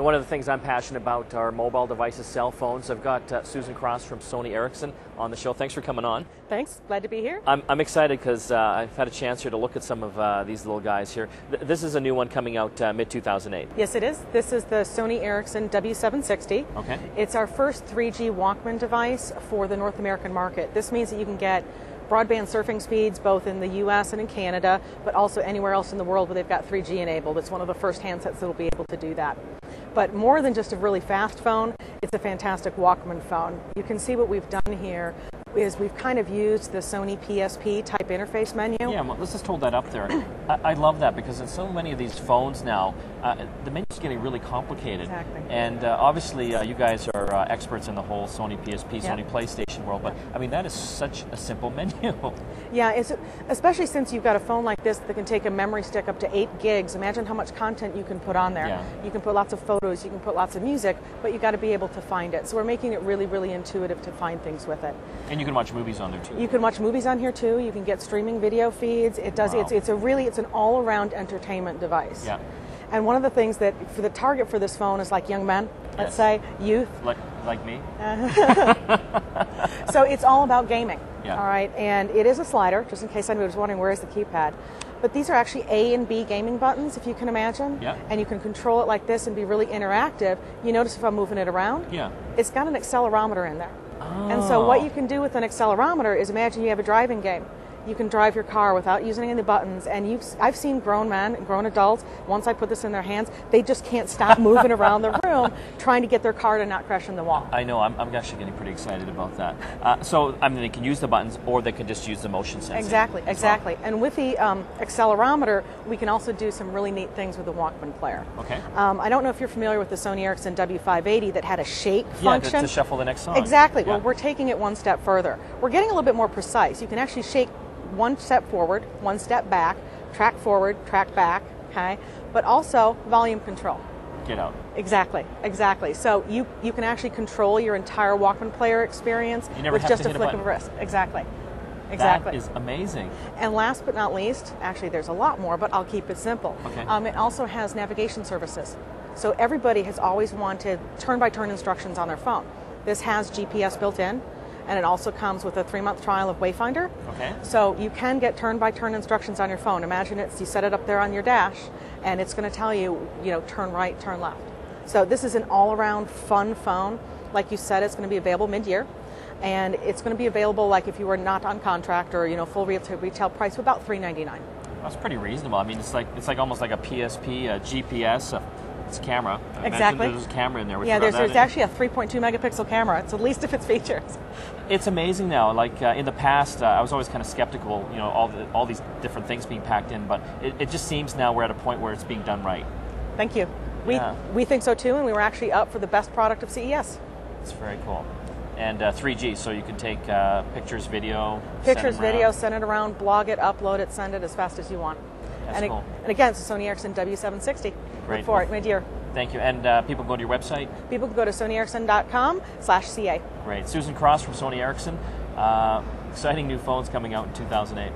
One of the things I'm passionate about are mobile devices, cell phones. I've got Suzanne Cross from Sony Ericsson on the show. Thanks for coming on. Thanks. Glad to be here. I'm excited because I've had a chance here to look at some of these little guys here. This is a new one coming out mid-2008. Yes, it is. This is the Sony Ericsson W760. Okay. It's our first 3G Walkman device for the North American market. This means that you can get broadband surfing speeds both in the US and in Canada, but also anywhere else in the world where they've got 3G enabled. It's one of the first handsets that will be able to do that. But more than just a really fast phone, it's a fantastic Walkman phone. You can see what we've done here is we've kind of used the Sony PSP type interface menu. Yeah, well, let's just hold that up there. I love that because in so many of these phones now, the menu's getting really complicated. Exactly. And obviously you guys are experts in the whole Sony PSP, Yep. Sony PlayStation world, but I mean, that is such a simple menu. Yeah, especially since you've got a phone like this that can take a memory stick up to 8 gigs. Imagine how much content you can put on there. Yeah. You can put lots of photos, you can put lots of music, but you've got to be able to find it. So we're making it really, really intuitive to find things with it. And you can watch movies on there too. You can watch movies on here too. You can get streaming video feeds. It does. Wow. It's an all-around entertainment device. Yeah. And one of the things that for the target for this phone is like young men, let's say, youth. Like me? So it's all about gaming. Yeah. All right, and it is a slider, just in case anybody was wondering where is the keypad. But these are actually A and B gaming buttons, if you can imagine. Yeah. And you can control it like this and be really interactive. You notice if I'm moving it around? Yeah. It's got an accelerometer in there. Oh. And so what you can do with an accelerometer is imagine you have a driving game. You can drive your car without using any of the buttons. And I've seen grown men and grown adults, once I put this in their hands, they just can't stop moving around the room trying to get their car to not crash in the wall. I know, I'm actually getting pretty excited about that. So, I mean, they can use the buttons or they can just use the motion sensing. Exactly. Well. And with the accelerometer, we can also do some really neat things with the Walkman player. Okay. I don't know if you're familiar with the Sony Ericsson W580 that had a shake function. Yeah, to shuffle the next song. Exactly. Yeah. Well, we're taking it one step further. We're getting a little bit more precise. You can actually shake one step forward, one step back, track forward, track back, okay? But also volume control. Get out. Exactly. So you can actually control your entire Walkman player experience with just a flick of a wrist. Exactly. That is amazing. And last but not least, actually there's a lot more, but I'll keep it simple. Okay. It also has navigation services. So everybody has always wanted turn-by-turn instructions on their phone. This has GPS built in, and it also comes with a 3-month trial of Wayfinder. Okay. So you can get turn-by-turn instructions on your phone. Imagine you set it up there on your dash, and it's going to tell you, turn right, turn left. So this is an all-around fun phone. Like you said, it's going to be available mid-year, and it's going to be available like if you were not on contract or full retail price of about $399. That's pretty reasonable. I mean, it's like almost like a PSP, a GPS. It's a camera. Exactly. There's a camera in there. Yeah, there's actually a 3.2 megapixel camera. It's the least of its features. It's amazing now. Like in the past, I was always kind of skeptical, all these different things being packed in, but it just seems now we're at a point where it's being done right. Thank you. We think so too, and we were actually up for the best product of CES. It's very cool. And 3G, so you can take pictures, video, send it around, blog it, upload it, send it as fast as you want. That's cool. And again, it's a Sony Ericsson W760. Great. Look for it mid-year. Thank you. And people can go to your website? People can go to sonyericsson.com/CA. Great. Suzanne Cross from Sony Ericsson. Exciting new phones coming out in 2008.